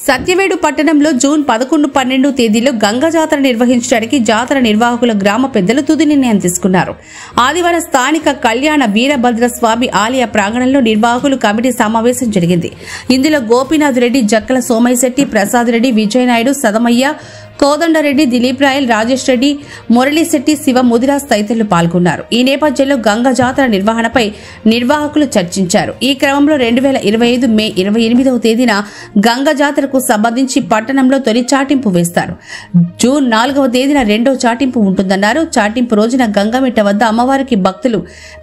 సత్యవేడు పట్టణంలో జూన్ 11, 12 తేదీలో గంగ జాతర నిర్వహించడానికి జాతర నిర్వాహకుల గ్రామ పెద్దలు తుది నిర్ణయం తీసుకున్నారు. ఆదివారం స్థానిక కళ్యాణ వీరభద్ర స్వామి ఆలయ ప్రాంగణంలో నిర్వాహకులు కమిటీ సమావేశం జరిగింది. ఇందులో గోపీనాథ్ రెడ్డి, జక్కల సోమయ్యశెట్టి, ప్రసాద్ రెడ్డి, విజయనాయుడు, సదమయ్య, కోదండరెడ్డి, దిలీప్ రాయల్, రాజేష్ రెడ్డి, మురళీశెట్టి, శివ, ముదిరాజ్ తదితరులు పాల్గొన్నారు. ఈ నేపథ్యంలో గంగ జాతర నిర్వహణపై నిర్వాహకులు చర్చించారు. ఈ క్రమంలో 2025 మే 28వ తేదీన గంగ జాతరకు సంబంధించి పట్టణంలో తొలి చాటింపు వేస్తారు. జూన్ 4వ తేదీన రెండో చాటింపు ఉంటుందన్నారు. చాటింపు రోజున గంగమిట్ట వద్ద అమ్మవారికి భక్తులు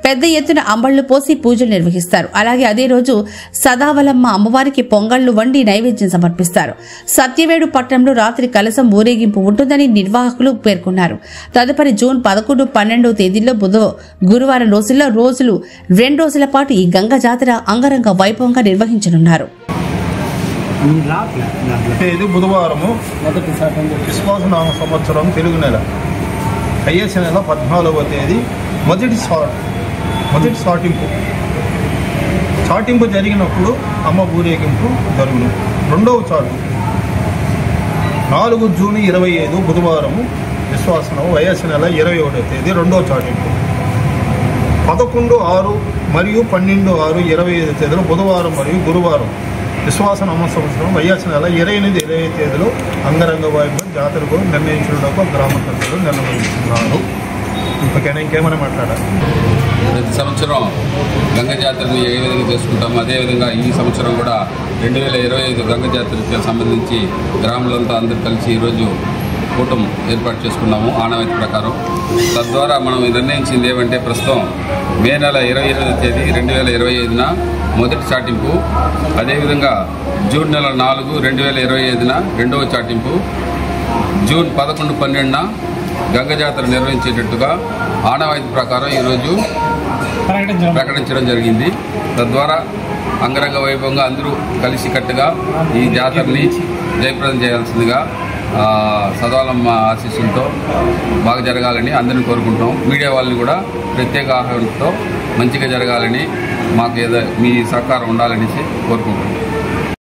పెద్ద ఎత్తున అంబళ్లు పోసి పూజలు నిర్వహిస్తారు. అలాగే అదే రోజు సదావలమ్మ అమ్మవారికి పొంగళ్లు వండి నైవేద్యం సమర్పిస్తారు. సత్యవేడు పట్టణంలో రాత్రి కలసం ఊరేగింపు ఉంటుందని నిర్వాహకులు పేర్కొన్నారు. తదుపరి జూన్ 11, 12 తేదీల్లో గురువారం రోజుల్లో 2 రోజుల పాటు ఈ గంగ జాతర అంగరంగ వైభవంగా నిర్వహించనున్నారు. ఇది బుధవారము విశ్వాసనామ సంవత్సరం తెలుగు నెల అయ్యేస నెల 14వ తేదీ మొదటి చాటింపు జరిగినప్పుడు అమ్మ ఊరేగింపు జరుగును. రెండవ చాటు 4 జూన్ 25 బుధవారము విశ్వాసనం వయస్సు నెల 21వ తేదీ రెండవ చాటింపు. 11, 6 మరియు 12, 6, 25 తేదీలు బుధవారం మరియు గురువారం విశ్వాసనామ సంవత్సరం వయస్సు నెల 28, 25 తేదీలు అంగరంగ వైభవం జాతరకు నిర్ణయించడానికి గ్రామ పెద్దలు నిర్ణయించుకున్నారు. ఇంకేమైనా మాట్లాడాలి? ప్రతి సంవత్సరం గంగ జాతరని ఏ విధంగా చేసుకుంటామో అదేవిధంగా ఈ సంవత్సరం కూడా 2025 గంగ జాతరకి సంబంధించి గ్రామాలంతా అందరూ కలిసి ఈరోజు కూటమి ఏర్పాటు చేసుకున్నాము ఆనవాయితీ ప్రకారం. తద్వారా మనం నిర్ణయించింది ఏమంటే ప్రస్తుతం మే నెల 28వ తేదీ 2025న మొదటి చాటింపు, అదేవిధంగా జూన్ నెల 4, 2025న రెండవ చాటింపు, జూన్ 11, 12న గంగ జాతర నిర్వహించేటట్టుగా ఆనవాయితీ ప్రకారం ఈరోజు ప్రకటించడం జరిగింది. తద్వారా అంగరంగ వైభవంగా అందరూ కలిసికట్టుగా ఈ జాతరని జయప్రదం చేయాల్సిందిగా సదావలమ్మ ఆశీస్సులతో బాగా జరగాలని అందరినీ కోరుకుంటాం. మీడియా వాళ్ళని కూడా ప్రత్యేక ఆహ్వానంతో మంచిగా జరగాలని, మాకు మీ సహకారం ఉండాలనేసి కోరుకుంటున్నాం.